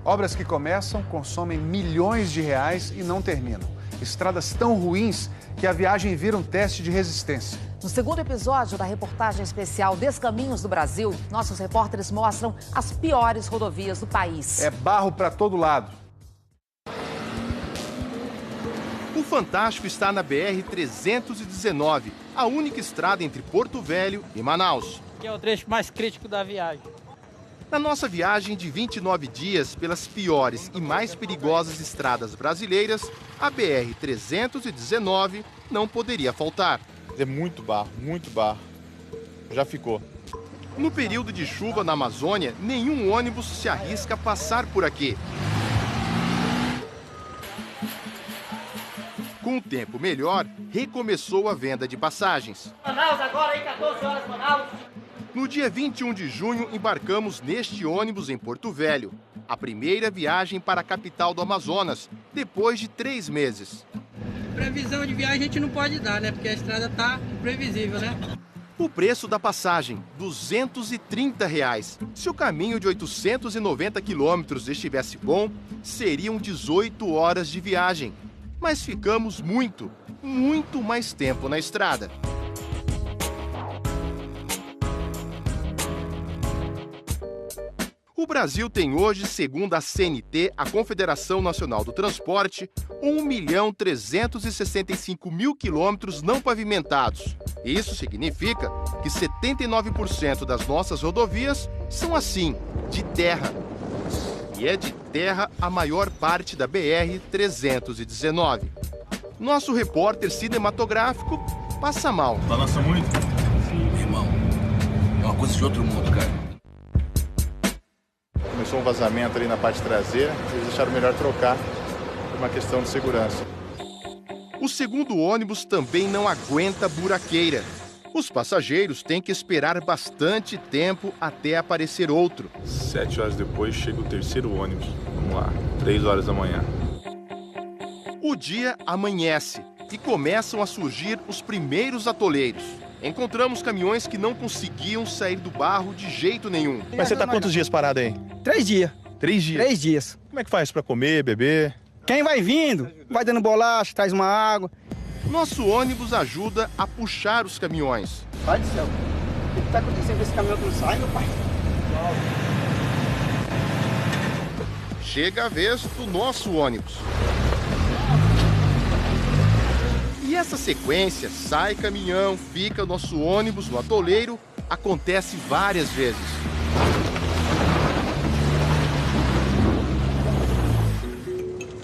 Obras que começam, consomem milhões de reais e não terminam. Estradas tão ruins que a viagem vira um teste de resistência. No segundo episódio da reportagem especial Descaminhos do Brasil, nossos repórteres mostram as piores rodovias do país. É barro para todo lado. O Fantástico está na BR-319, a única estrada entre Porto Velho e Manaus. Que é o trecho mais crítico da viagem. Na nossa viagem de 29 dias pelas piores e mais perigosas estradas brasileiras, a BR-319 não poderia faltar. É muito barro, já ficou. No período de chuva na Amazônia, nenhum ônibus se arrisca a passar por aqui. Com o tempo melhor, recomeçou a venda de passagens. Manaus agora, aí 14 horas, Manaus. No dia 21 de junho, embarcamos neste ônibus em Porto Velho. A primeira viagem para a capital do Amazonas, depois de 3 meses. Previsão de viagem a gente não pode dar, né? Porque a estrada tá imprevisível, né? O preço da passagem, R$ 230. Se o caminho de 890 quilômetros estivesse bom, seriam 18 horas de viagem. Mas ficamos muito mais tempo na estrada. O Brasil tem hoje, segundo a CNT, a Confederação Nacional do Transporte, 1.365.000 quilômetros não pavimentados. Isso significa que 79% das nossas rodovias são assim, de terra. E é de terra a maior parte da BR-319. Nosso repórter cinematográfico passa mal. Balança muito? Sim. Irmão, é uma coisa de outro mundo, cara. Começou um vazamento ali na parte traseira, eles acharam melhor trocar por uma questão de segurança. O segundo ônibus também não aguenta buraqueira. Os passageiros têm que esperar bastante tempo até aparecer outro. 7 horas depois chega o terceiro ônibus. Vamos lá, 3 horas da manhã. O dia amanhece e começam a surgir os primeiros atoleiros. Encontramos caminhões que não conseguiam sair do barro de jeito nenhum. Mas você tá quantos dias parado aí? 3 dias. 3 dias? 3 dias. Como é que faz para comer, beber? Quem vai vindo, vai dando bolacha, traz uma água. Nosso ônibus ajuda a puxar os caminhões. Pai do céu, o que tá acontecendo com esse caminhão que não sai, meu pai? Chega a vez do nosso ônibus. E essa sequência, sai caminhão, fica nosso ônibus no atoleiro, acontece várias vezes.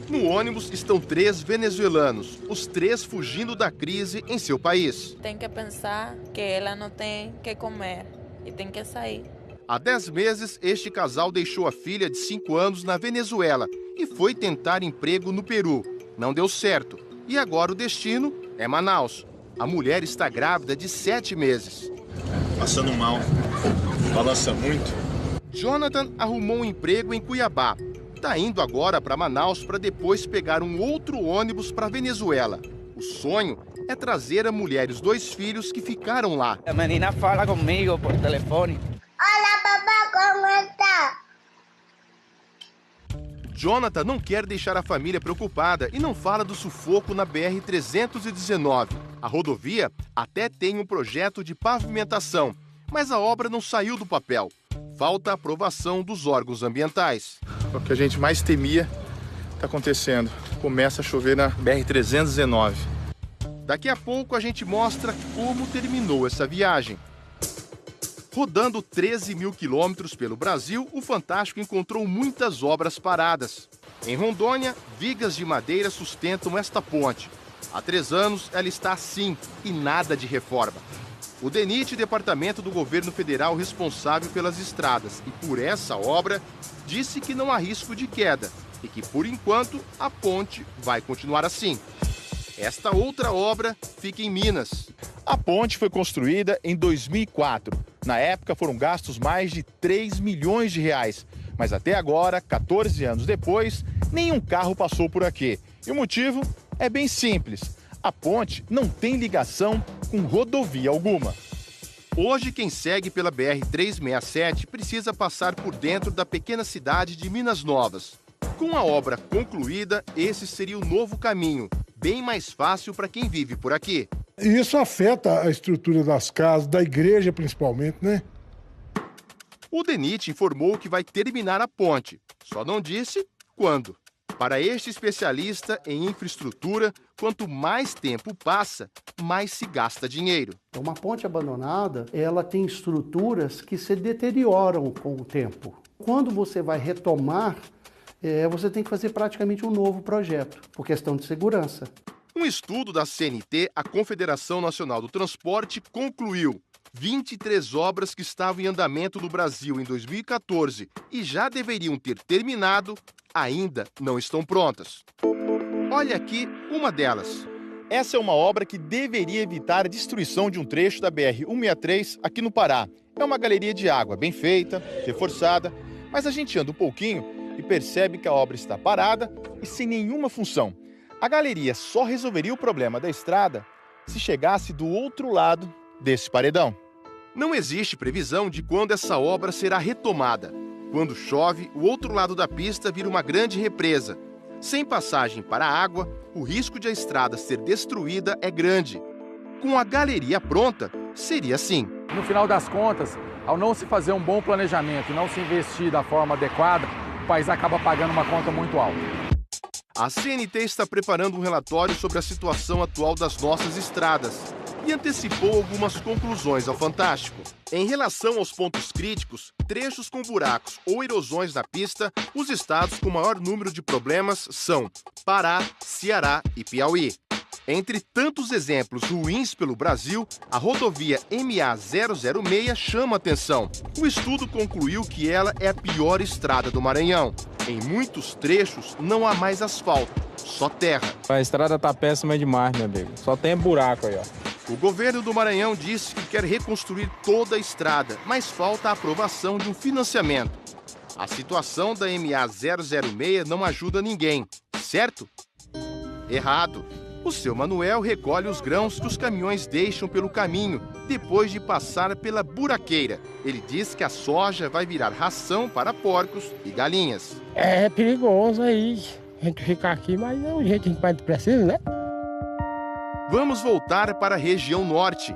No ônibus estão 3 venezuelanos, os 3 fugindo da crise em seu país. Tem que pensar que ela não tem que comer e tem que sair. Há 10 meses, este casal deixou a filha de 5 anos na Venezuela e foi tentar emprego no Peru. Não deu certo. E agora o destino é Manaus. A mulher está grávida de 7 meses. Passando mal, balança muito. Jonathan arrumou um emprego em Cuiabá. Está indo agora para Manaus para depois pegar um outro ônibus para Venezuela. O sonho é trazer a mulher e os 2 filhos que ficaram lá. A menina fala comigo por telefone. Olá, papá, como está? Jonathan não quer deixar a família preocupada e não fala do sufoco na BR-319. A rodovia até tem um projeto de pavimentação, mas a obra não saiu do papel. Falta a aprovação dos órgãos ambientais. O que a gente mais temia está acontecendo. Começa a chover na BR-319. Daqui a pouco a gente mostra como terminou essa viagem. Rodando 13 mil quilômetros pelo Brasil, o Fantástico encontrou muitas obras paradas. Em Rondônia, vigas de madeira sustentam esta ponte. Há 3 anos, ela está assim e nada de reforma. O DENIT, departamento do governo federal responsável pelas estradas e por essa obra, disse que não há risco de queda e que, por enquanto, a ponte vai continuar assim. Esta outra obra fica em Minas. A ponte foi construída em 2004. Na época foram gastos mais de 3 milhões de reais. Mas até agora, 14 anos depois, nenhum carro passou por aqui. E o motivo é bem simples. A ponte não tem ligação com rodovia alguma. Hoje, quem segue pela BR-367 precisa passar por dentro da pequena cidade de Minas Novas. Com a obra concluída, esse seria o novo caminho, bem mais fácil para quem vive por aqui. Isso afeta a estrutura das casas, da igreja principalmente, né? O DENIT informou que vai terminar a ponte, só não disse quando. Para este especialista em infraestrutura, quanto mais tempo passa, mais se gasta dinheiro. Uma ponte abandonada, ela tem estruturas que se deterioram com o tempo. Quando você vai retomar, você tem que fazer praticamente um novo projeto, por questão de segurança. Um estudo da CNT, a Confederação Nacional do Transporte, concluiu 23 obras que estavam em andamento no Brasil em 2014 e já deveriam ter terminado, ainda não estão prontas. Olha aqui uma delas. Essa é uma obra que deveria evitar a destruição de um trecho da BR-163 aqui no Pará. É uma galeria de água bem feita, reforçada, mas a gente anda um pouquinho e percebe que a obra está parada e sem nenhuma função. A galeria só resolveria o problema da estrada se chegasse do outro lado desse paredão. Não existe previsão de quando essa obra será retomada. Quando chove, o outro lado da pista vira uma grande represa. Sem passagem para a água, o risco de a estrada ser destruída é grande. Com a galeria pronta, seria assim. No final das contas, ao não se fazer um bom planejamento e não se investir da forma adequada, o país acaba pagando uma conta muito alta. A CNT está preparando um relatório sobre a situação atual das nossas estradas e antecipou algumas conclusões ao Fantástico. Em relação aos pontos críticos, trechos com buracos ou erosões na pista, os estados com maior número de problemas são Pará, Ceará e Piauí. Entre tantos exemplos ruins pelo Brasil, a rodovia MA-006 chama atenção. O estudo concluiu que ela é a pior estrada do Maranhão. Em muitos trechos, não há mais asfalto, só terra. A estrada tá péssima demais, meu amigo. Só tem buraco aí, ó. O governo do Maranhão disse que quer reconstruir toda a estrada, mas falta a aprovação de um financiamento. A situação da MA-006 não ajuda ninguém, certo? Errado. O seu Manuel recolhe os grãos que os caminhões deixam pelo caminho, depois de passar pela buraqueira. Ele diz que a soja vai virar ração para porcos e galinhas. É perigoso aí a gente ficar aqui, mas é o jeito que a gente precisa, né? Vamos voltar para a região norte.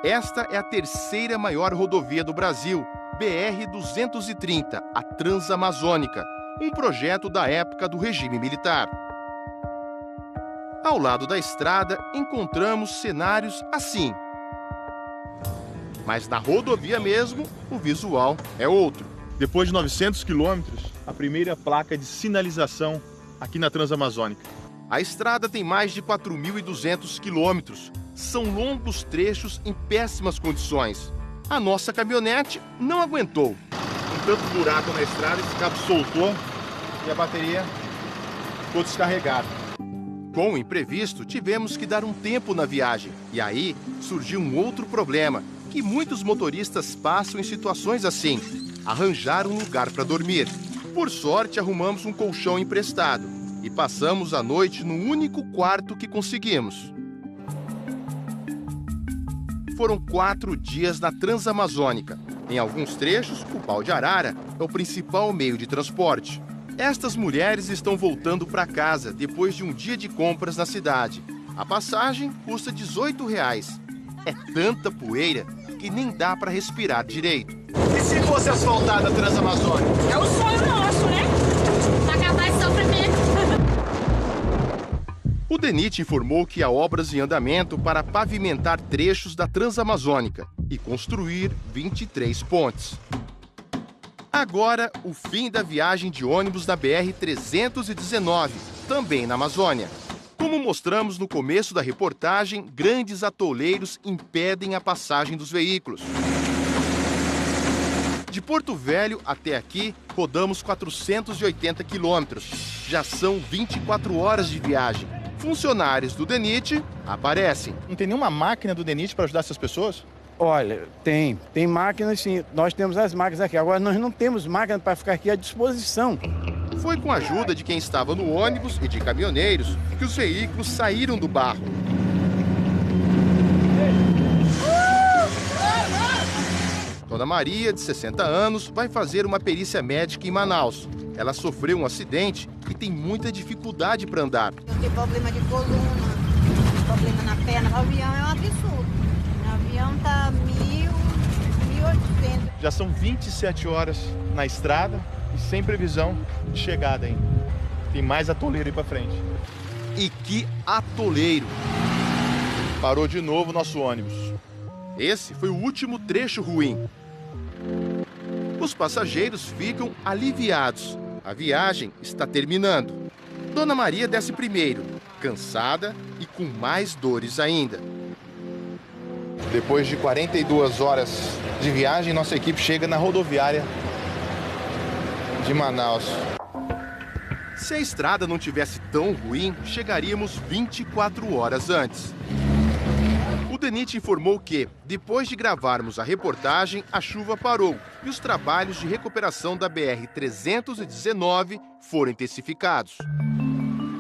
Esta é a terceira maior rodovia do Brasil, BR-230, a Transamazônica, um projeto da época do regime militar. Ao lado da estrada, encontramos cenários assim. Mas na rodovia mesmo, o visual é outro. Depois de 900 quilômetros, a primeira placa de sinalização aqui na Transamazônica. A estrada tem mais de 4.200 quilômetros. São longos trechos em péssimas condições. A nossa caminhonete não aguentou. Um tanto buraco na estrada, esse cabo soltou e a bateria ficou descarregada. Com o imprevisto, tivemos que dar um tempo na viagem. E aí surgiu um outro problema, que muitos motoristas passam em situações assim: arranjar um lugar para dormir. Por sorte, arrumamos um colchão emprestado e passamos a noite no único quarto que conseguimos. Foram 4 dias na Transamazônica. Em alguns trechos, o pau de arara é o principal meio de transporte. Estas mulheres estão voltando para casa depois de um dia de compras na cidade. A passagem custa R$18. É tanta poeira que nem dá para respirar direito. E se fosse asfaltada a Transamazônica? É o sonho nosso, né? Acabar esse sofrimento. O DENIT informou que há obras em andamento para pavimentar trechos da Transamazônica e construir 23 pontes. Agora, o fim da viagem de ônibus da BR-319, também na Amazônia. Como mostramos no começo da reportagem, grandes atoleiros impedem a passagem dos veículos. De Porto Velho até aqui, rodamos 480 quilômetros. Já são 24 horas de viagem. Funcionários do DENIT aparecem. Não tem nenhuma máquina do DENIT para ajudar essas pessoas? Olha, tem máquinas sim, nós temos as máquinas aqui, agora nós não temos máquina para ficar aqui à disposição. Foi com a ajuda de quem estava no ônibus e de caminhoneiros que os veículos saíram do barro. Dona Maria, de 60 anos, vai fazer uma perícia médica em Manaus. Ela sofreu um acidente e tem muita dificuldade para andar. Eu tenho problema de coluna, problema na perna. O avião é um absurdo. O avião tá 1.800. Já são 27 horas na estrada e sem previsão de chegada ainda. Tem mais atoleiro aí para frente. E que atoleiro! Parou de novo o nosso ônibus. Esse foi o último trecho ruim. Os passageiros ficam aliviados. A viagem está terminando. Dona Maria desce primeiro, cansada e com mais dores ainda. Depois de 42 horas de viagem, nossa equipe chega na rodoviária de Manaus. Se a estrada não tivesse tão ruim, chegaríamos 24 horas antes. O DENIT informou que, depois de gravarmos a reportagem, a chuva parou e os trabalhos de recuperação da BR-319 foram intensificados.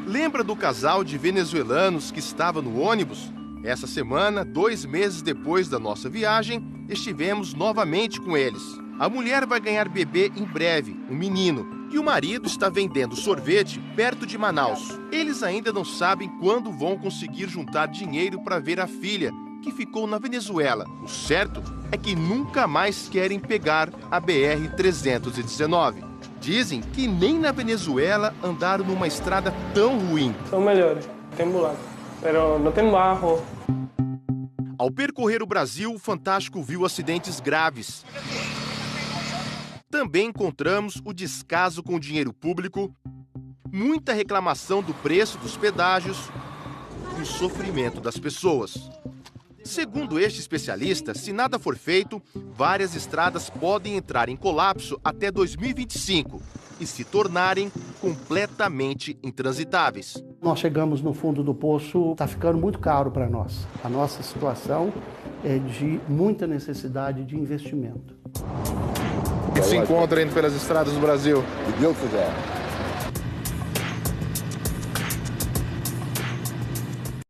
Lembra do casal de venezuelanos que estava no ônibus? Essa semana, 2 meses depois da nossa viagem, estivemos novamente com eles. A mulher vai ganhar bebê em breve, um menino. E o marido está vendendo sorvete perto de Manaus. Eles ainda não sabem quando vão conseguir juntar dinheiro para ver a filha, que ficou na Venezuela. O certo é que nunca mais querem pegar a BR-319. Dizem que nem na Venezuela andaram numa estrada tão ruim. São melhores, tem buraco, mas não tem barro. Ao percorrer o Brasil, o Fantástico viu acidentes graves. Também encontramos o descaso com o dinheiro público, muita reclamação do preço dos pedágios e o sofrimento das pessoas. Segundo este especialista, se nada for feito, várias estradas podem entrar em colapso até 2025 e se tornarem completamente intransitáveis. Nós chegamos no fundo do poço, está ficando muito caro para nós. A nossa situação é de muita necessidade de investimento. O que se encontra indo pelas estradas do Brasil? Se Deus quiser.